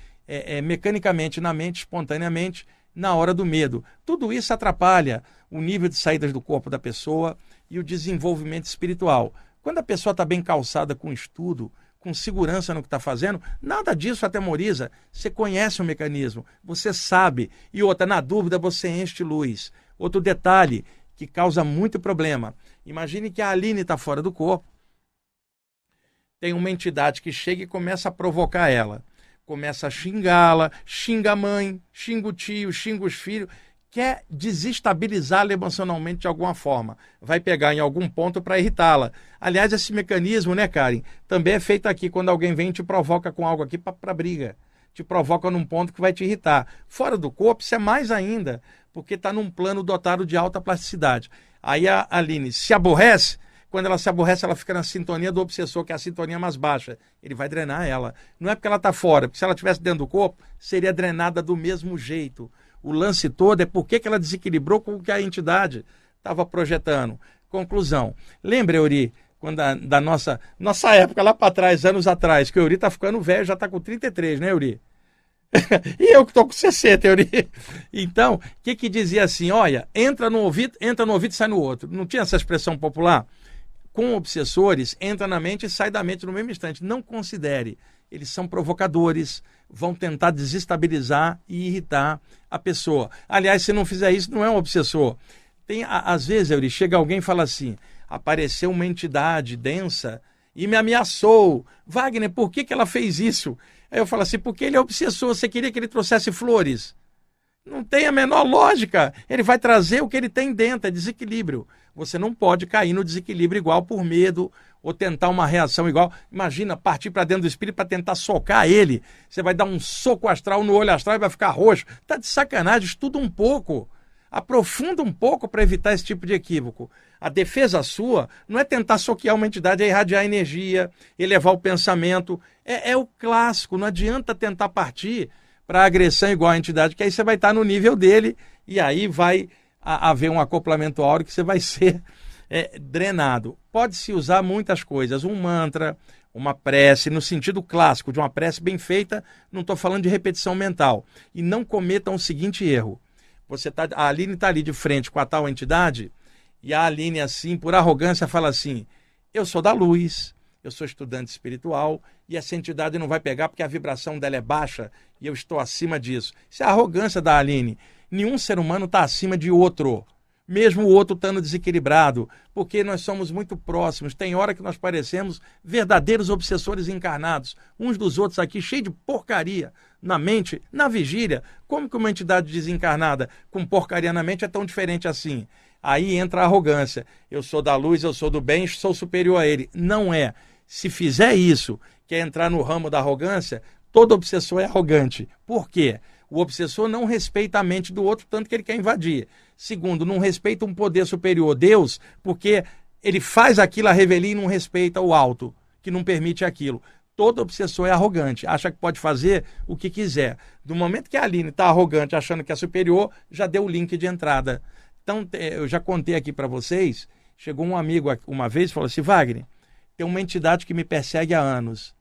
mecanicamente na mente, espontaneamente, na hora do medo. Tudo isso atrapalha o nível de saídas do corpo da pessoa e o desenvolvimento espiritual. Quando a pessoa está bem calçada com estudo, com segurança no que está fazendo, nada disso atemoriza. Você conhece o mecanismo, você sabe. E outra, na dúvida, você enche de luz. Outro detalhe que causa muito problema. Imagine que a Aline está fora do corpo. Tem uma entidade que chega e começa a provocar ela. Começa a xingá-la, xinga a mãe, xinga o tio, xinga os filhos. Quer desestabilizá-la emocionalmente de alguma forma. Vai pegar em algum ponto para irritá-la. Aliás, esse mecanismo, né, Karen, também é feito aqui, quando alguém vem e te provoca com algo aqui para briga. Te provoca num ponto que vai te irritar. Fora do corpo, isso é mais ainda, porque está num plano dotado de alta plasticidade. Aí a Aline se aborrece. Quando ela se aborrece, ela fica na sintonia do obsessor, que é a sintonia mais baixa. Ele vai drenar ela. Não é porque ela está fora, porque se ela estivesse dentro do corpo, seria drenada do mesmo jeito. O lance todo é por que ela desequilibrou com o que a entidade estava projetando. Conclusão. Lembra, Euri, quando da nossa época, lá para trás, anos atrás, que o Euri está ficando velho, já está com 33, né, Euri? E eu que estou com 60, Euri. Então, o que dizia assim? Olha, entra no ouvido e sai no outro. Não tinha essa expressão popular? Com obsessores, entra na mente e sai da mente no mesmo instante. Não considere. Eles são provocadores, vão tentar desestabilizar e irritar a pessoa. Aliás, se não fizer isso, não é um obsessor. Às vezes, Euri, chega alguém e fala assim, apareceu uma entidade densa e me ameaçou. Wagner, por que ela fez isso? Aí eu falo assim, porque ele é obsessor, você queria que ele trouxesse flores? Não tem a menor lógica. Ele vai trazer o que ele tem dentro, é desequilíbrio. Você não pode cair no desequilíbrio igual por medo ou tentar uma reação igual. Imagina, partir para dentro do espírito para tentar socar ele. Você vai dar um soco astral no olho astral e vai ficar roxo. Está de sacanagem, estuda um pouco. Aprofunda um pouco para evitar esse tipo de equívoco. A defesa sua não é tentar soquear uma entidade, é irradiar energia, elevar o pensamento. É o clássico, não adianta tentar partir para agressão igual à entidade, que aí você vai estar no nível dele e aí vai haver um acoplamento áureo que você vai ser drenado. Pode-se usar muitas coisas, um mantra, uma prece, no sentido clássico, de uma prece bem feita, não estou falando de repetição mental. E não cometam o seguinte erro. A Aline está ali de frente com a tal entidade, e a Aline, assim, por arrogância, fala assim, eu sou da luz, eu sou estudante espiritual, e essa entidade não vai pegar porque a vibração dela é baixa, e eu estou acima disso. Isso é a arrogância da Aline. Nenhum ser humano está acima de outro, mesmo o outro estando desequilibrado, porque nós somos muito próximos. Tem hora que nós parecemos verdadeiros obsessores encarnados, uns dos outros aqui, cheio de porcaria na mente, na vigília. Como que uma entidade desencarnada com porcaria na mente é tão diferente assim? Aí entra a arrogância. Eu sou da luz, eu sou do bem, sou superior a ele. Não é. Se fizer isso, quer entrar no ramo da arrogância, todo obsessor é arrogante. Por quê? O obsessor não respeita a mente do outro, tanto que ele quer invadir. Segundo, não respeita um poder superior, Deus, porque ele faz aquilo à revelia e não respeita o alto, que não permite aquilo. Todo obsessor é arrogante, acha que pode fazer o que quiser. Do momento que a Aline está arrogante, achando que é superior, já deu o link de entrada. Então, eu já contei aqui para vocês, chegou um amigo uma vez e falou assim, Wagner, tem uma entidade que me persegue há anos.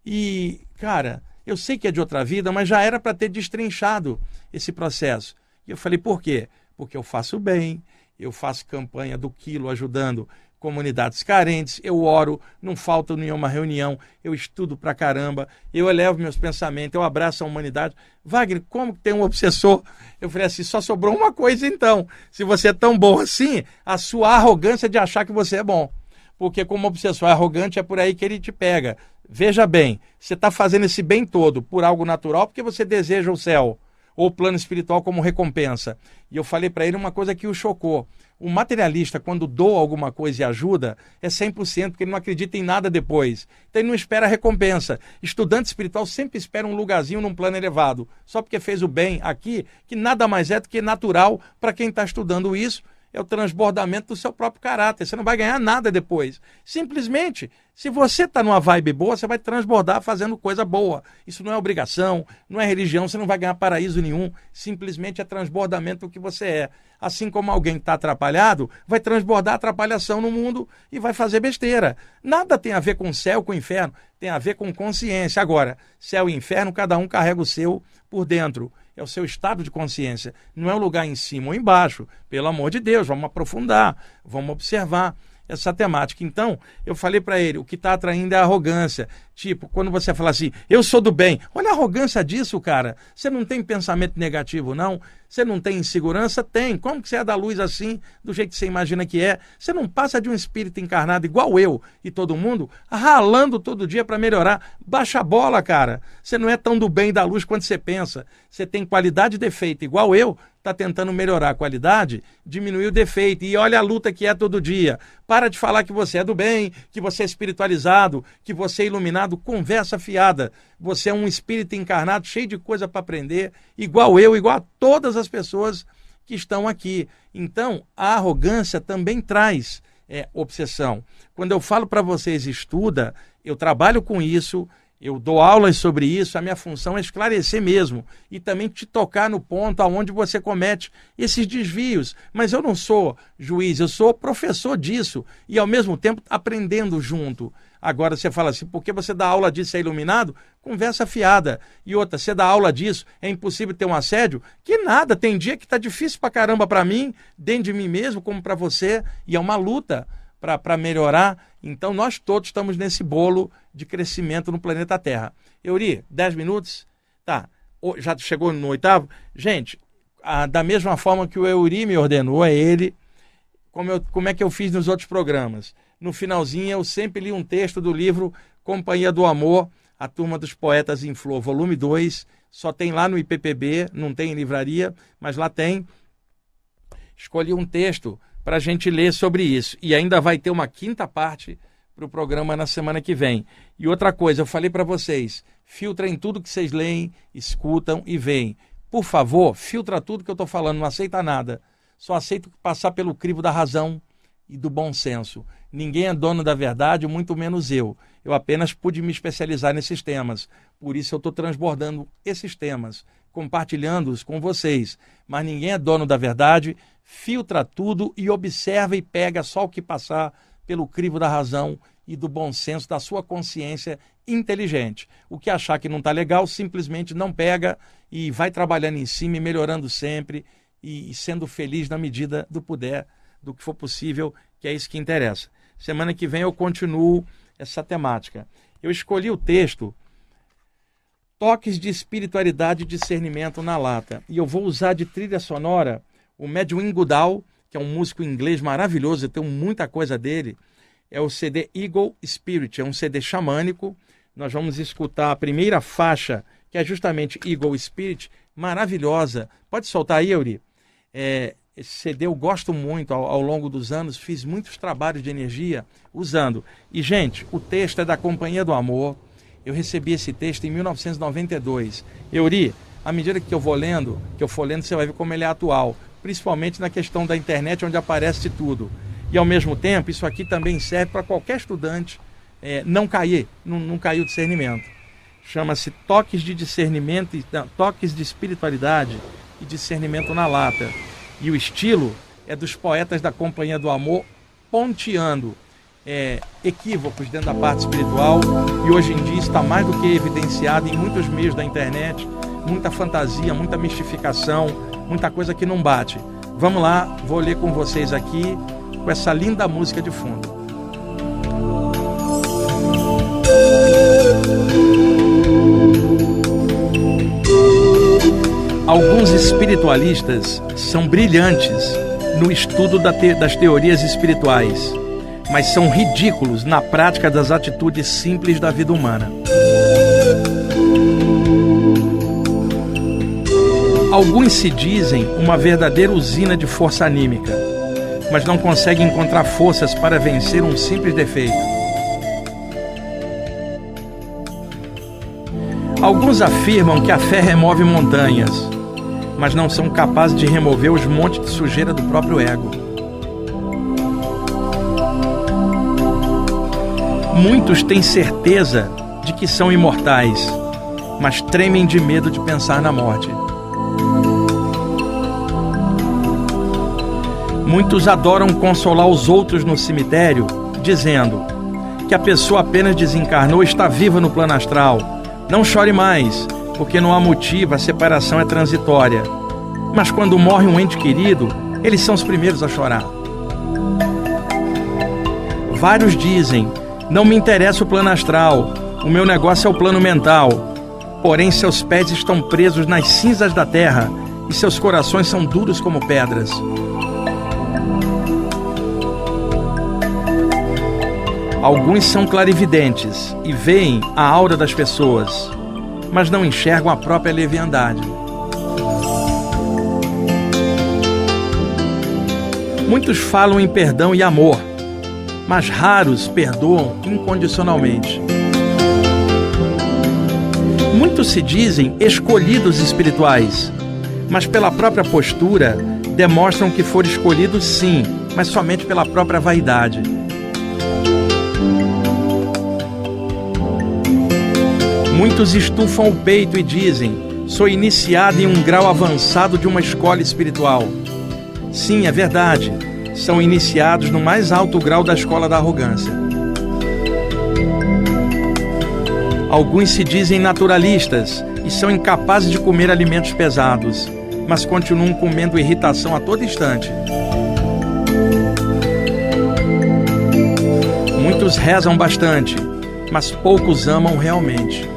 E, cara, eu sei que é de outra vida, mas já era para ter destrinchado esse processo. E eu falei, por quê? Porque eu faço bem, eu faço campanha do quilo ajudando comunidades carentes, eu oro, não falta nenhuma reunião, eu estudo pra caramba, eu elevo meus pensamentos, eu abraço a humanidade. Wagner, como que tem um obsessor? Eu falei assim, só sobrou uma coisa então, se você é tão bom assim, a sua arrogância de achar que você é bom. Porque como obsessor é arrogante, é por aí que ele te pega. Veja bem, você está fazendo esse bem todo por algo natural, porque você deseja o céu, ou o plano espiritual como recompensa. E eu falei para ele uma coisa que o chocou. O materialista, quando doa alguma coisa e ajuda, é 100%, porque ele não acredita em nada depois. Então ele não espera recompensa. Estudante espiritual sempre espera um lugarzinho num plano elevado, só porque fez o bem aqui, que nada mais é do que natural para quem está estudando isso, é o transbordamento do seu próprio caráter. Você não vai ganhar nada depois. Simplesmente, se você está numa vibe boa, você vai transbordar fazendo coisa boa. Isso não é obrigação, não é religião, você não vai ganhar paraíso nenhum. Simplesmente é transbordamento do que você é. Assim como alguém que está atrapalhado, vai transbordar atrapalhação no mundo e vai fazer besteira. Nada tem a ver com céu, com inferno. Tem a ver com consciência. Agora, céu e inferno, cada um carrega o seu por dentro. É o seu estado de consciência. Não é um lugar em cima ou embaixo. Pelo amor de Deus, vamos aprofundar, vamos observar essa temática. Então, eu falei para ele, o que está atraindo é a arrogância. Tipo, quando você fala assim, eu sou do bem. Olha a arrogância disso, cara. Você não tem pensamento negativo, não? Você não tem insegurança? Tem. Como que você é da luz assim, do jeito que você imagina que é? Você não passa de um espírito encarnado igual eu e todo mundo, ralando todo dia para melhorar. Baixa a bola, cara. Você não é tão do bem e da luz quanto você pensa. Você tem qualidade e defeito igual eu, está tentando melhorar a qualidade, diminuir o defeito. E olha a luta que é todo dia. Para de falar que você é do bem, que você é espiritualizado, que você é iluminado. Conversa fiada. Você é um espírito encarnado, cheio de coisa para aprender, igual eu, igual a todas as pessoas que estão aqui. Então, a arrogância também traz obsessão. Quando eu falo para vocês, estuda, eu trabalho com isso, eu dou aulas sobre isso, a minha função é esclarecer mesmo e também te tocar no ponto aonde você comete esses desvios. Mas eu não sou juiz, eu sou professor disso e ao mesmo tempo aprendendo junto. Agora você fala assim, porque você dá aula disso, é iluminado? Conversa fiada. E outra, você dá aula disso, é impossível ter um assédio? Que nada, tem dia que está difícil pra caramba para mim, dentro de mim mesmo, como para você, e é uma luta para melhorar. Então nós todos estamos nesse bolo de crescimento no planeta Terra. Euri, 10 minutos? Tá, já chegou no 8º? Gente, da mesma forma que o Euri me ordenou, é ele, como é que eu fiz nos outros programas. No finalzinho eu sempre li um texto do livro Companhia do Amor, A Turma dos Poetas em Flor, volume 2, só tem lá no IPPB, não tem em livraria, mas lá tem. Escolhi um texto para a gente ler sobre isso. E ainda vai ter uma 5ª parte para o programa na semana que vem. E outra coisa, eu falei para vocês, filtrem tudo que vocês leem, escutam e veem. Por favor, filtra tudo que eu estou falando, não aceita nada. Só aceito passar pelo crivo da razão e do bom senso. Ninguém é dono da verdade, muito menos eu. Eu apenas pude me especializar nesses temas. Por isso eu estou transbordando esses temas, compartilhando-os com vocês. Mas ninguém é dono da verdade. Filtra tudo e observa e pega só o que passar pelo crivo da razão e do bom senso da sua consciência inteligente. O que achar que não está legal, simplesmente não pega e vai trabalhando em cima e melhorando sempre e sendo feliz na medida do puder, do que for possível, que é isso que interessa. Semana que vem eu continuo essa temática. Eu escolhi o texto Toques de Espiritualidade e Discernimento na Lata. E eu vou usar de trilha sonora o Medwin Goodall, que é um músico inglês maravilhoso, eu tenho muita coisa dele. É o CD Eagle Spirit, é um CD xamânico. Nós vamos escutar a primeira faixa, que é justamente Eagle Spirit, maravilhosa. Pode soltar aí, Euri? Esse CD eu gosto muito ao longo dos anos, fiz muitos trabalhos de energia usando. E, gente, o texto é da Companhia do Amor. Eu recebi esse texto em 1992. Euri, à medida que eu for lendo, você vai ver como ele é atual, principalmente na questão da internet, onde aparece tudo. E, ao mesmo tempo, isso aqui também serve para qualquer estudante não cair o discernimento. Chama-se Toques de Discernimento, Toques de Espiritualidade e Discernimento na Lata. E o estilo é dos poetas da Companhia do Amor, ponteando equívocos dentro da parte espiritual. E hoje em dia está mais do que evidenciado em muitos meios da internet, muita fantasia, muita mistificação, muita coisa que não bate. Vamos lá, vou ler com vocês aqui, com essa linda música de fundo. Alguns espiritualistas são brilhantes no estudo das teorias espirituais, mas são ridículos na prática das atitudes simples da vida humana. Alguns se dizem uma verdadeira usina de força anímica, mas não conseguem encontrar forças para vencer um simples defeito. Alguns afirmam que a fé remove montanhas, mas não são capazes de remover os montes de sujeira do próprio ego. Muitos têm certeza de que são imortais, mas tremem de medo de pensar na morte. Muitos adoram consolar os outros no cemitério, dizendo que a pessoa apenas desencarnou e está viva no plano astral. Não chore mais, porque não há motivo, a separação é transitória. Mas quando morre um ente querido, eles são os primeiros a chorar. Vários dizem: não me interessa o plano astral, o meu negócio é o plano mental. Porém, seus pés estão presos nas cinzas da terra e seus corações são duros como pedras. Alguns são clarividentes e veem a aura das pessoas, mas não enxergam a própria leviandade. Muitos falam em perdão e amor, mas raros perdoam incondicionalmente. Muitos se dizem escolhidos espirituais, mas pela própria postura demonstram que foram escolhidos sim, mas somente pela própria vaidade. Muitos estufam o peito e dizem: sou iniciado em um grau avançado de uma escola espiritual. Sim, é verdade, são iniciados no mais alto grau da escola da arrogância. Alguns se dizem naturalistas e são incapazes de comer alimentos pesados, mas continuam comendo irritação a todo instante. Muitos rezam bastante, mas poucos amam realmente.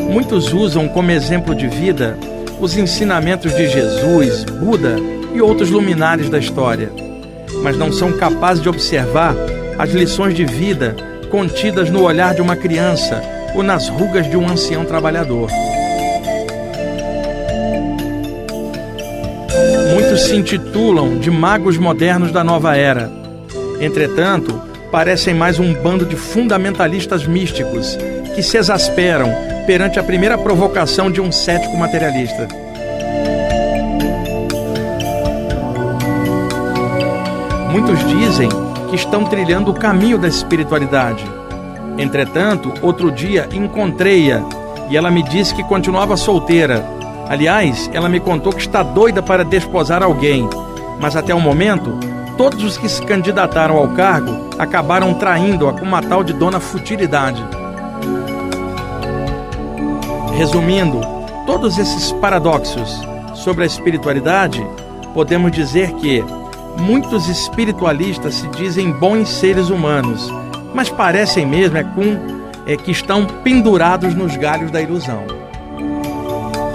Muitos usam como exemplo de vida os ensinamentos de Jesus, Buda e outros luminares da história, mas não são capazes de observar as lições de vida contidas no olhar de uma criança ou nas rugas de um ancião trabalhador. Muitos se intitulam de magos modernos da nova era. Entretanto, parecem mais um bando de fundamentalistas místicos que se exasperam perante a primeira provocação de um cético materialista. Muitos dizem que estão trilhando o caminho da espiritualidade. Entretanto, outro dia encontrei-a e ela me disse que continuava solteira. Aliás, ela me contou que está doida para desposar alguém, mas até o momento, todos os que se candidataram ao cargo acabaram traindo-a com uma tal de dona futilidade. Resumindo, todos esses paradoxos sobre a espiritualidade, podemos dizer que muitos espiritualistas se dizem bons seres humanos, mas parecem mesmo que estão pendurados nos galhos da ilusão.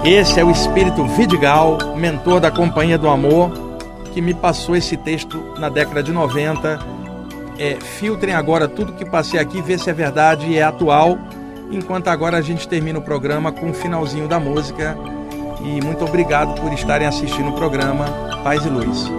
Esse é o espírito Vidigal, mentor da Companhia do Amor, que me passou esse texto na década de 90. Filtrem agora tudo que passei aqui, vê se é verdade e é atual, enquanto agora a gente termina o programa com o finalzinho da música. E muito obrigado por estarem assistindo o programa. Paz e luz.